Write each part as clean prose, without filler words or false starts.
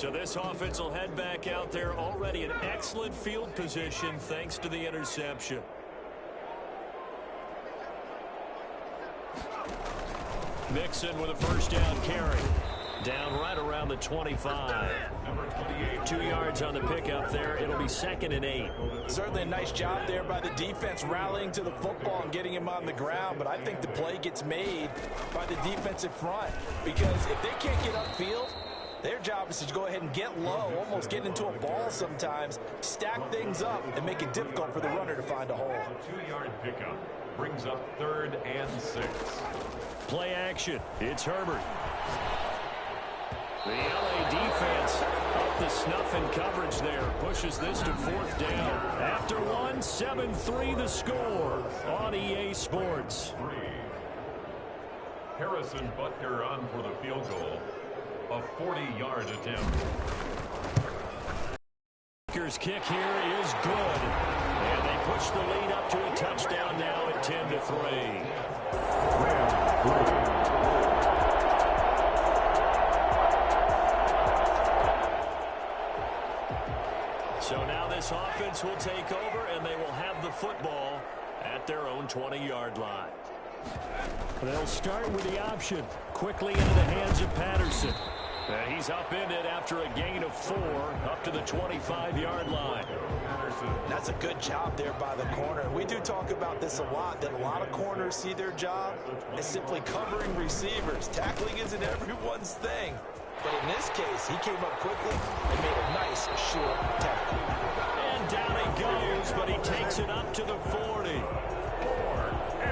So this offense will head back out there, already in excellent field position thanks to the interception. Mixon with a first down carry. Down right around the 25. 2 yards on the pickup there. It'll be 2nd and 8. Certainly a nice job there by the defense rallying to the football and getting him on the ground. But I think the play gets made by the defensive front. Because if they can't get upfield, their job is to go ahead and get low, almost get into a ball sometimes, stack things up, and make it difficult for the runner to find a hole. A 2-yard pickup brings up 3rd and 6. Play action. It's Herbert. The LA defense up the snuff in coverage there. Pushes this to 4th down. After one, 7-3 the score on EA Sports. Harrison Butker on for the field goal. A 40-yard attempt. Butker's kick here is good. And they push the lead up to a touchdown now at 10-3. So now this offense will take over, and they will have the football at their own 20-yard line. They'll start with the option. Quickly into the hands of Patterson. He's upended after a gain of 4 up to the 25-yard line. That's a good job there by the corner. We do talk about this a lot, that a lot of corners see their job as simply covering receivers. Tackling isn't everyone's thing. But in this case, he came up quickly and made a nice short tackle. And down he goes, but he takes it up to the 40.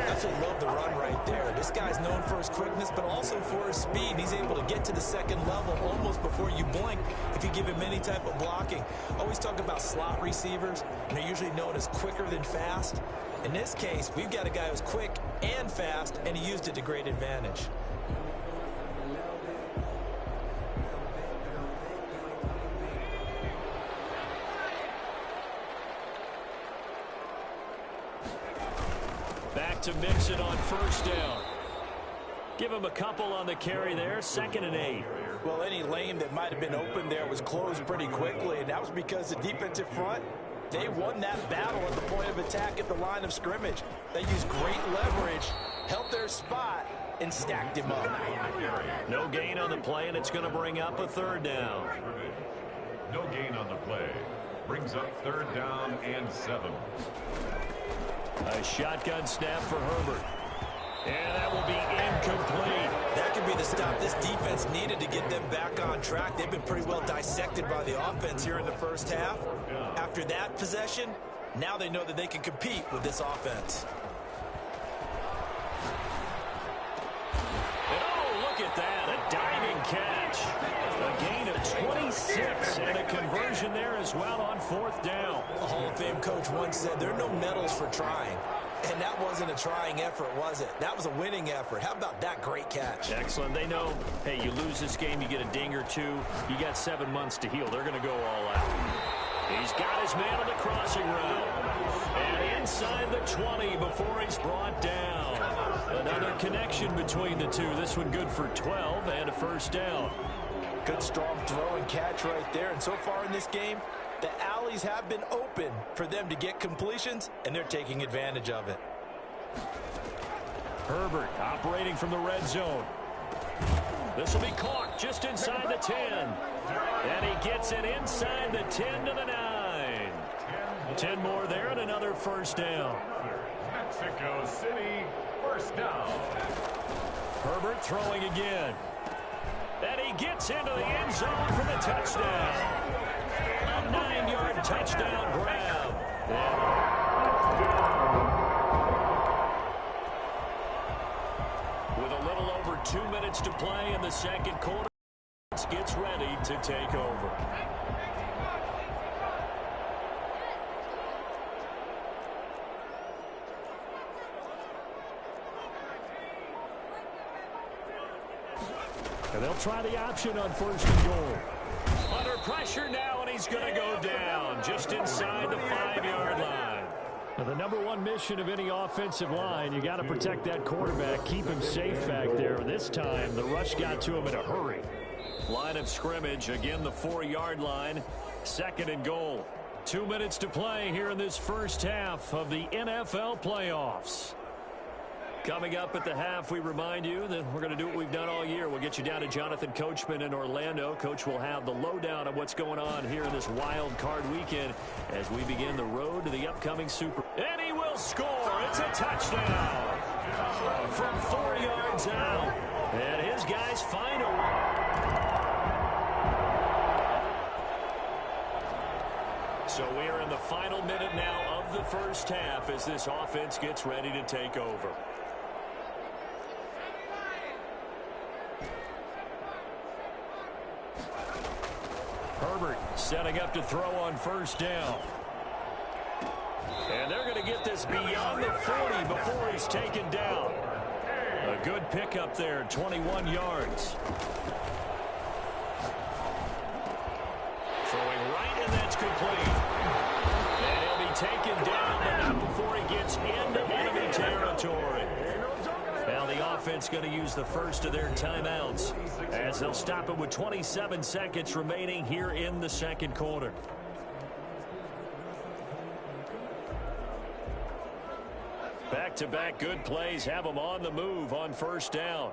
Absolutely love the run right there. This guy's known for his quickness, but also for his speed. He's able to get to the 2nd level almost before you blink if you give him any type of blocking. Always talk about slot receivers, and they're usually known as quicker than fast. In this case, we've got a guy who's quick and fast, and he used it to great advantage. Back to Mixon on 1st down. Give him a couple on the carry there. 2nd and 8. Well, any lane that might have been open there was closed pretty quickly, and that was because the defensive front, they won that battle at the point of attack at the line of scrimmage. They used great leverage, held their spot, and stacked him up. No gain on the play, and it's going to bring up a 3rd down. No gain on the play. Brings up 3rd down and 7. A shotgun snap for Herbert. And that will be incomplete. That could be the stop this defense needed to get them back on track. They've been pretty well dissected by the offense here in the first half. After that possession, now they know that they can compete with this offense. And oh, look at that. A diving catch. A gain of 26 and a conversion there as well on 4th down. A Hall of Fame coach once said there are no medals for trying. And that wasn't a trying effort, was it? That was a winning effort. How about that great catch? Excellent. They know, hey, you lose this game, you get a ding or 2. You got 7 months to heal. They're going to go all out. He's got his man on the crossing route. And inside the 20 before he's brought down. Another connection between the two. This one good for 12 and a 1st down. Good strong throw and catch right there. And so far in this game, the alleys have been open for them to get completions, and they're taking advantage of it. Herbert operating from the red zone. This will be caught just inside the 10. And he gets it inside the 10 to the 9. 10 more there and another 1st down. Mexico City, 1st down. Herbert throwing again. And he gets into the end zone for the touchdown. A 9-yard touchdown grab. With a little over 2 minutes to play in the 2nd quarter, gets ready to take over. And they'll try the option on 1st and goal. Under pressure now, and he's going to go down just inside the 5-yard line. Now, the #1 mission of any offensive line, you got to protect that quarterback, keep him safe back there. This time, the rush got to him in a hurry. Line of scrimmage, again the 4-yard line. 2nd and goal. 2 minutes to play here in this first half of the NFL playoffs. Coming up at the half, we remind you that we're going to do what we've done all year. We'll get you down to Jonathan Coachman in Orlando. Coach will have the lowdown of what's going on here in this wild card weekend as we begin the road to the upcoming Super. And he will score. It's a touchdown from 4 yards out. And his guys find a way. So we are in the final minute now of the first half as this offense gets ready to take over. Herbert setting up to throw on first down. And they're going to get this beyond the 40 before he's taken down. A good pickup there, 21 yards. Throwing right, and that's complete. And he'll be taken down, but not before he gets into enemy territory. Now the offense going to use the first of their timeouts as they'll stop it with 27 seconds remaining here in the second quarter. Back-to-back good plays have them on the move on first down.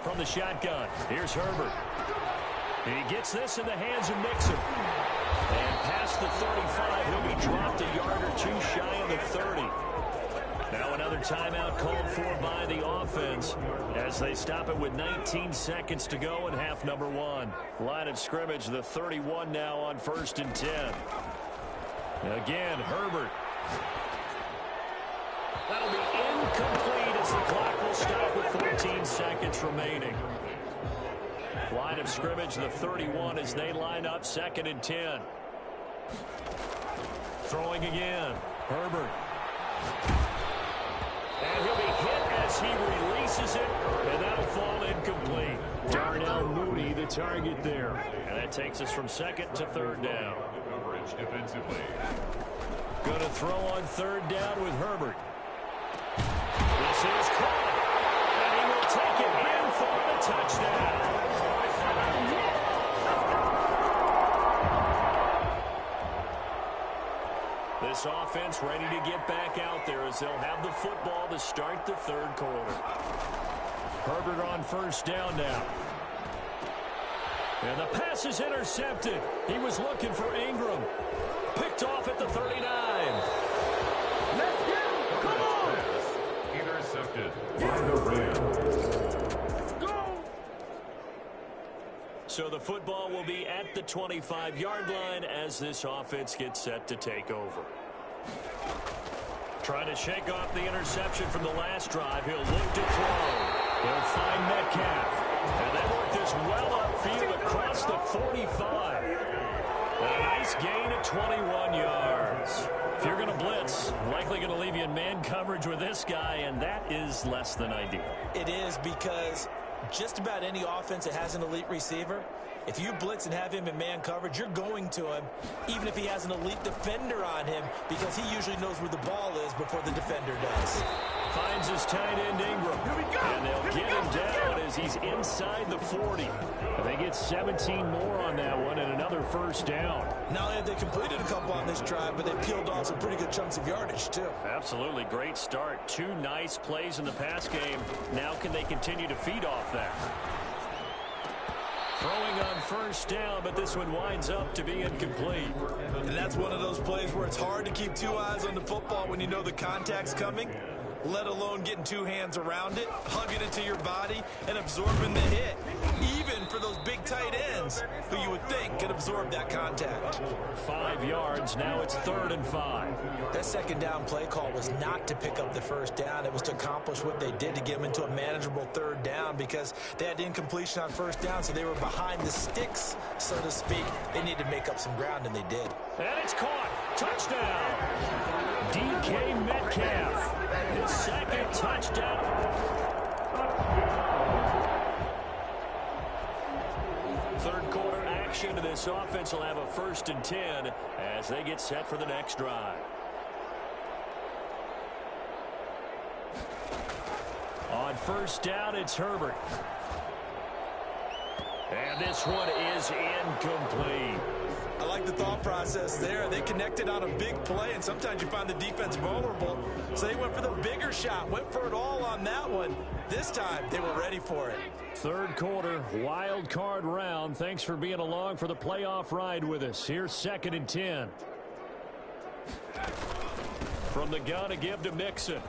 From the shotgun, here's Herbert. He gets this in the hands of Mixon. And past the 35, he'll be dropped a yard or two shy of the 30. Now another timeout called for by the offense as they stop it with 19 seconds to go in half number 1. Line of scrimmage, the 31 now on 1st and 10. Again, Herbert. That'll be incomplete as the clock will stop with 14 seconds remaining. Line of scrimmage, the 31 as they line up 2nd and 10. Throwing again, Herbert. And he'll be hit as he releases it, and that'll fall incomplete. Darnell Mooney, the target there. And that takes us from 2nd to 3rd down. Coverage defensively. Going to throw on 3rd down with Herbert. This is caught. And he will take it in for the touchdown. This offense ready to get back out there as they'll have the football to start the 3rd quarter. Herbert on 1st down now. And the pass is intercepted. He was looking for Ingram. Picked off at the 39. Let's go! Come on! Intercepted by the Rams. Go! So the football will be at the 25-yard line as this offense gets set to take over. Trying to shake off the interception from the last drive. He'll look to throw. He'll find Metcalf. And they work this well upfield across the 45. A nice gain of 21 yards. If you're going to blitz, likely going to leave you in man coverage with this guy, and that is less than ideal. It is, because just about any offense that has an elite receiver, if you blitz and have him in man coverage, you're going to him, even if he has an elite defender on him, because he usually knows where the ball is before the defender does. Finds his tight end Ingram. And they'll get him down as he's inside the 40. And they get 17 more on that one and another 1st down. Not only have they completed a couple on this drive, but they peeled off some pretty good chunks of yardage, too. Absolutely. Great start. 2 nice plays in the pass game. Now can they continue to feed off that? Throwing on 1st down, but this one winds up to be incomplete. And that's one of those plays where it's hard to keep 2 eyes on the football when you know the contact's coming, let alone getting 2 hands around it, hugging it to your body, and absorbing the hit. Even for those big tight ends who you would think could absorb that contact. 5 yards. Now it's 3rd and 5. That 2nd down play call was not to pick up the 1st down. It was to accomplish what they did to get them into a manageable 3rd down, because they had incompletion on 1st down, so they were behind the sticks, so to speak. They needed to make up some ground, and they did. And it's caught. Touchdown. DK Metcalf. His 2nd touchdown. Third quarter action. This offense will have a 1st and 10 as they get set for the next drive. On 1st down, it's Herbert. And this one is incomplete. I like the thought process there. They connected on a big play, and sometimes you find the defense vulnerable. So they went for the bigger shot, went for it all on that one. This time, they were ready for it. Third quarter, wild card round. Thanks for being along for the playoff ride with us. Here's 2nd and 10. From the gun to give to Mixon.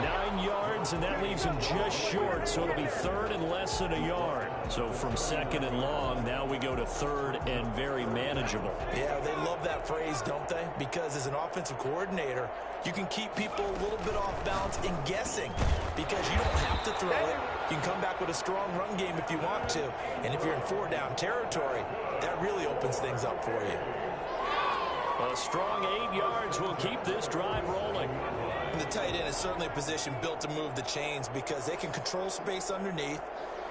9 yards, and that leaves him just short, so it'll be 3rd and less than a yard. So from 2nd and long, now we go to 3rd and very manageable. Yeah, they love that phrase, don't they? Because as an offensive coordinator, you can keep people a little bit off balance and guessing because you don't have to throw it. You can come back with a strong run game if you want to. And if you're in 4-down territory, that really opens things up for you. A strong 8 yards will keep this drive rolling. And the tight end is certainly a position built to move the chains because they can control space underneath.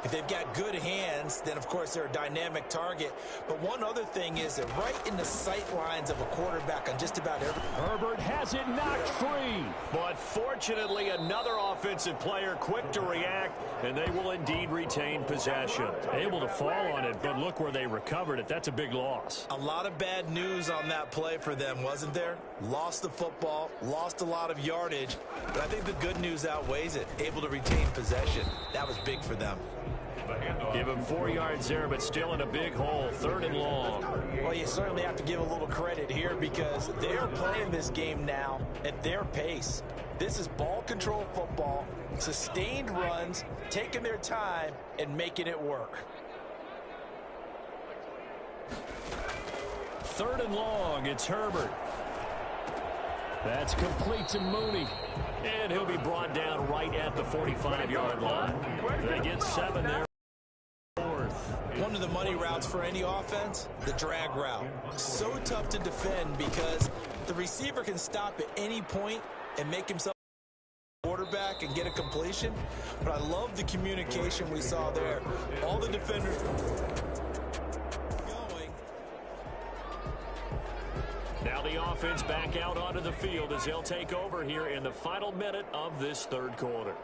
If they've got good hands, then, of course, they're a dynamic target. But one other thing is they're right in the sight lines of a quarterback on just about every... Herbert has it knocked free. But fortunately, another offensive player quick to react, and they will indeed retain possession. Able to fall on it, but look where they recovered it. That's a big loss. A lot of bad news on that play for them, wasn't there? Lost the football, lost a lot of yardage, but I think the good news outweighs it. Able to retain possession. That was big for them. Give him 4 yards there, but still in a big hole. 3rd and long. Well, you certainly have to give a little credit here because they're playing this game now at their pace. This is ball control football, sustained runs, taking their time and making it work. 3rd and long, it's Herbert. That's complete to Mooney. And he'll be brought down right at the 45-yard line. They get 7 there. One of the money routes for any offense, the drag route. So tough to defend because the receiver can stop at any point and make himself a quarterback and get a completion. But I love the communication we saw there. All the defenders going. Now the offense back out onto the field as they'll take over here in the final minute of this 3rd quarter.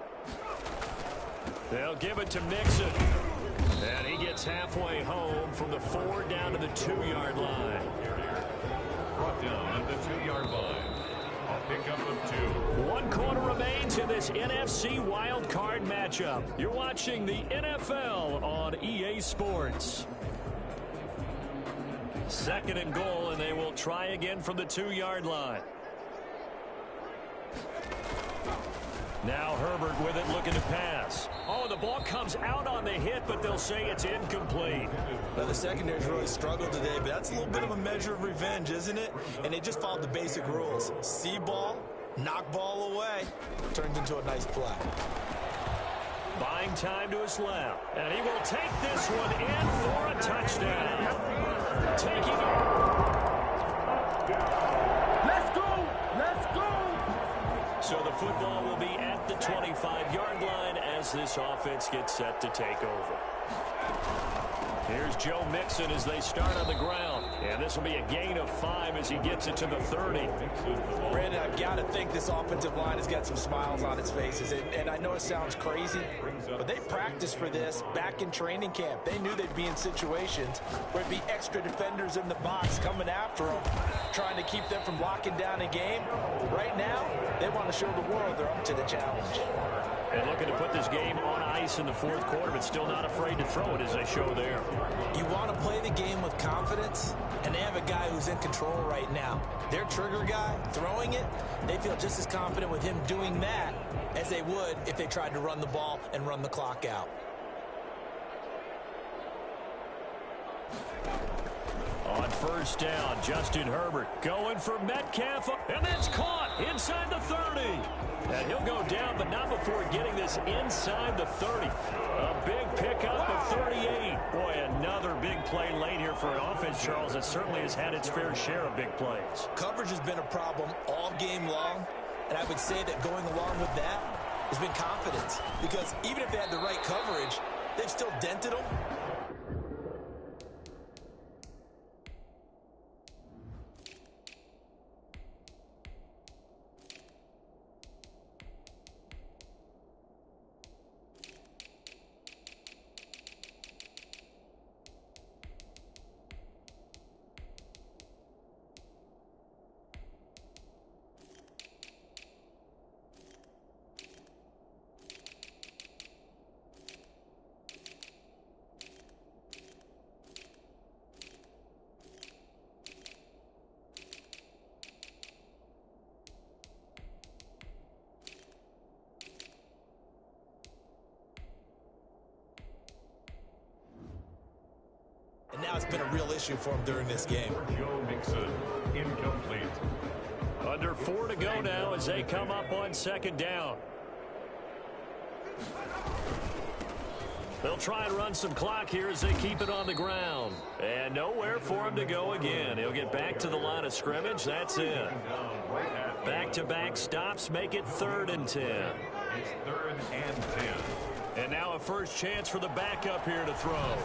They'll give it to Mixon. And he gets halfway home from the 4 down to the 2-yard line. Brought down at the 2-yard line. A pickup of 2. 1 quarter remains in this NFC wild card matchup. You're watching the NFL on EA Sports. 2nd and goal, and they will try again from the 2-yard line. Now Herbert with it, looking to pass. Oh, the ball comes out on the hit, but they'll say it's incomplete. Well, the secondary's really struggled today, but that's a little bit of a measure of revenge, isn't it? And they just followed the basic rules. See ball, knock ball away. Turns into a nice play. Buying time to his left. And he will take this one in for a touchdown. Taking it. Let's go! Let's go! So the football will be at the 25-yard line as this offense gets set to take over. Here's Joe Mixon as they start on the ground. And this will be a gain of 5 as he gets it to the 30. Brandon, I've got to think this offensive line has got some smiles on its faces. And I know it sounds crazy, but they practiced for this back in training camp. They knew they'd be in situations where it'd be extra defenders in the box coming after them, trying to keep them from locking down a game. Right now, they want to show the world they're up to the challenge. And looking to put this game on ice in the 4th quarter, but still not afraid to throw it as they show there. You want to play the game with confidence, and they have a guy who's in control right now. Their trigger guy, throwing it, they feel just as confident with him doing that as they would if they tried to run the ball and run the clock out. On 1st down, Justin Herbert going for Metcalf, and it's caught inside the 30. And he'll go down, but not before getting this inside the 30. A big pickup of 38. Boy, another big play late here for an offense, Charles, that certainly has had its fair share of big plays. Coverage has been a problem all game long, and I would say that going along with that has been confidence. Because even if they had the right coverage, they've still dented them. has been a real issue for him during this game. Joe Mixon, incomplete. Under 4 to go now as they come up on second down. They'll try and run some clock here as they keep it on the ground. And nowhere for him to go again. He'll get back to the line of scrimmage. That's it. Back-to-back stops make it 3rd and 10. It's 3rd and 10. And now a first chance for the backup here to throw.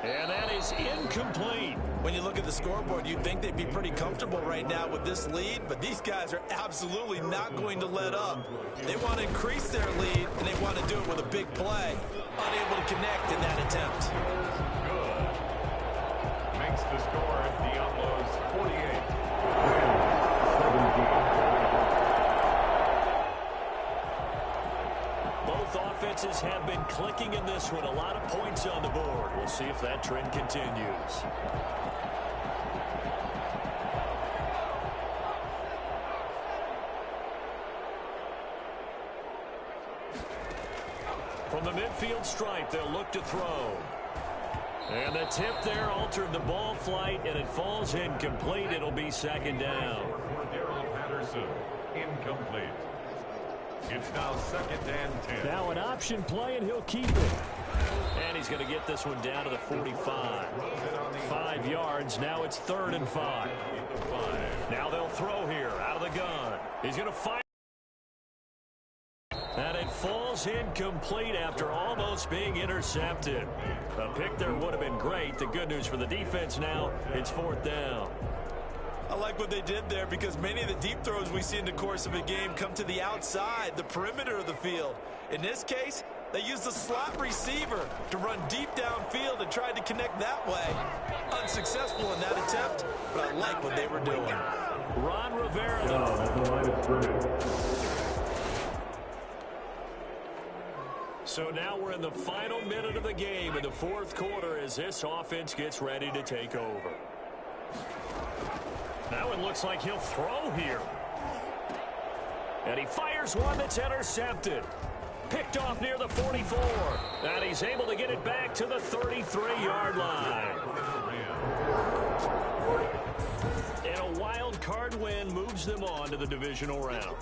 And that is incomplete. When you look at the scoreboard, you'd think they'd be pretty comfortable right now with this lead, but these guys are absolutely not going to let up. They want to increase their lead, and they want to do it with a big play. Unable to connect in that attempt. Good. Makes the score Diablos 48. Both offenses have been clicking in this one. A lot of points on the board. We'll see if that trend continues. From the midfield stripe, they'll look to throw. And the tip there altered the ball flight, and it falls incomplete. It'll be second down. For Darrell Patterson, incomplete. It's now 2nd and 10. Now an option play, and he'll keep it. And he's going to get this one down to the 45. 5 yards. Now it's 3rd and 5. Now they'll throw here out of the gun. He's going to fire. And it falls incomplete after almost being intercepted. A pick there would have been great. The good news for the defense now, it's 4th down. I like what they did there because many of the deep throws we see in the course of a game come to the outside, the perimeter of the field. In this case, they used the slot receiver to run deep downfield and tried to connect that way. Unsuccessful in that attempt, but I like what they were doing. Ron Rivera, though. So now we're in the final minute of the game in the 4th quarter as this offense gets ready to take over. Now it looks like he'll throw here. And he fires one that's intercepted. Picked off near the 44. And he's able to get it back to the 33-yard line. And a wild card win moves them on to the divisional round.